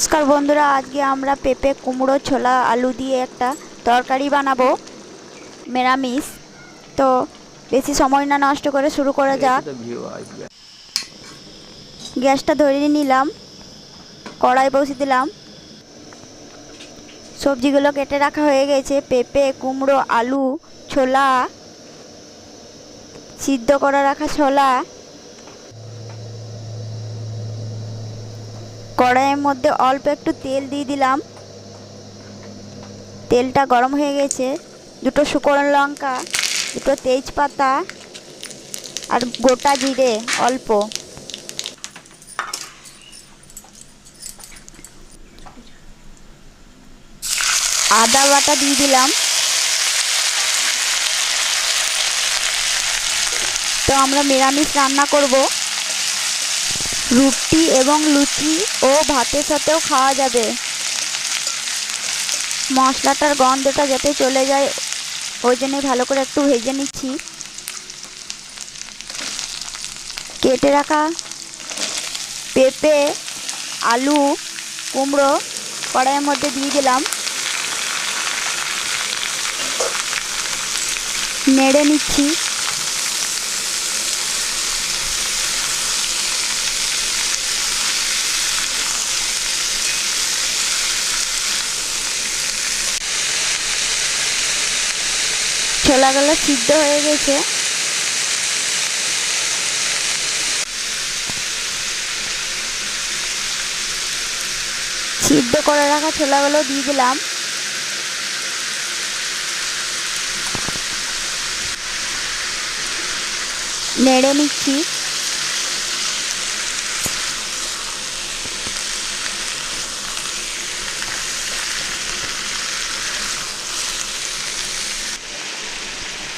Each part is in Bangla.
নমস্কার বন্ধুরা, আজকে আমরা পেঁপে কুমড়ো ছোলা আলু দিয়ে একটা তরকারি বানাবো নিরামিষ। তো বেশি সময় না নষ্ট করে শুরু করা যাক। গ্যাসটা ধরিয়ে নিলাম, কড়াই বসিয়ে দিলাম। সবজিগুলো কেটে রাখা হয়ে গেছে, পেঁপে কুমড়ো আলু ছোলা, সিদ্ধ করে রাখা ছোলা। কড়াইয়ের মধ্যে অল্প একটু তেল দিয়ে দিলাম। তেলটা গরম হয়ে গেছে, দুটো শুকনো লঙ্কা, দুটো তেজপাতা আর গোটা জিরে অল্প, আদা বাটা দিয়ে দিলাম। তো আমরা নিরামিষ রান্না করব, রুটি এবং লুচি ও ভাতের সাথেও খাওয়া যাবে। মশলাটার গন্ধটা যাতে চলে যায় ওই জন্যই ভালো করে একটু ভেজে নিচ্ছি। কেটে রাখা পেঁপে আলু কুমড়ো কড়াইয়ের মধ্যে দিয়ে দিলাম, নেড়ে নিচ্ছি। ছোলাগুলো সিদ্ধ হয়ে গেছে। সিদ্ধ করে রাখা ছোলাগুলো দিয়ে দিলাম। নেড়ে নিচ্ছি।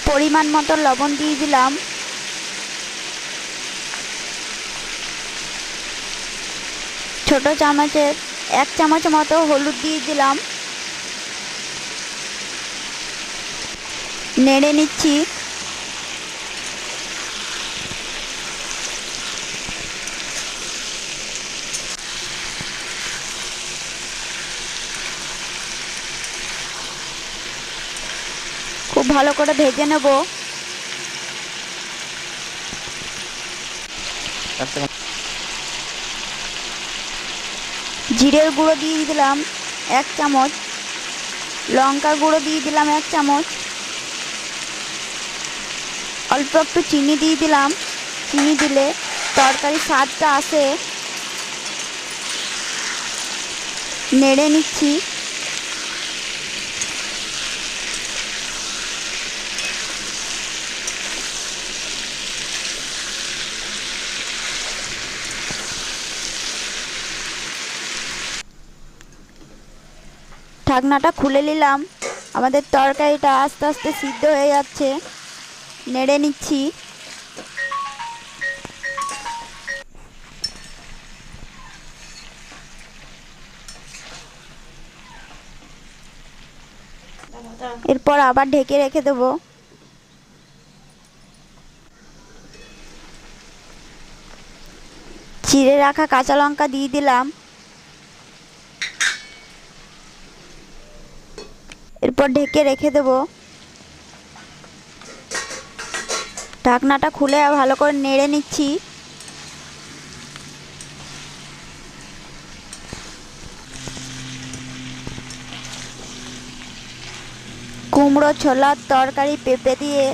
পরিমাণ মতো লবণ দিয়ে দিলাম। ছোট চামচের 1 চামচ মতো হলুদ দিয়ে দিলাম। নেড়ে নিচ্ছি। খুব ভালো করে ভেজে নেব। জিরের গুঁড়ো দিয়ে দিলাম 1 চামচ, লঙ্কার গুঁড়ো দিয়ে দিলাম 1 চামচ, অল্প একটু চিনি দিয়ে দিলাম। চিনি দিলে তরকারির স্বাদটা আসে। নেড়ে নিচ্ছি। ঢাকনাটা খুলে নিলাম। আমাদের তরকারিটা আস্তে আস্তে সিদ্ধ হয়ে যাচ্ছে। নেড়ে নিচ্ছি। এরপর আবার ঢেকে রেখে দেবো। চিড়ে রাখা কাঁচা লঙ্কা দিয়ে দিলাম। এরপর ঢেকে রেখে দেবো। ঢাকনাটা খুলে ভালো করে নেড়ে নিচ্ছি। কুমড়ো ছোলার তরকারি পেঁপে দিয়ে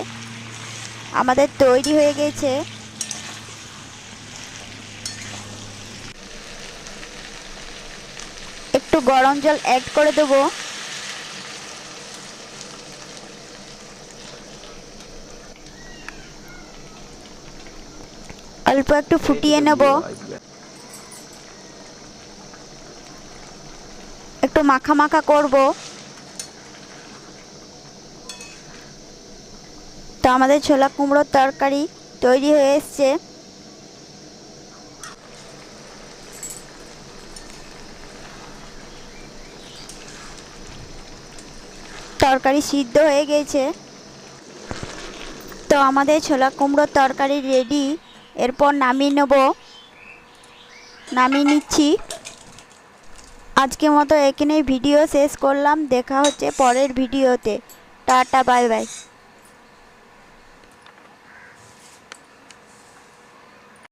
আমাদের তৈরি হয়ে গেছে। একটু গরম জল অ্যাড করে দেবো। অল্প একটু ফুটিয়ে নেব। একটু মাখা মাখা করব। তো আমাদের ছোলা কুমড়োর তরকারি তৈরি হয়ে এসছে। তরকারি সিদ্ধ হয়ে গেছে। তো আমাদের ছোলা কুমড়োর তরকারি রেডি। এরপর নামিয়ে নেব। নামিয়ে নিচ্ছি। আজকের মতো এখানেই ভিডিও শেষ করলাম। দেখা হচ্ছে পরের ভিডিওতে। Tata, bye bye.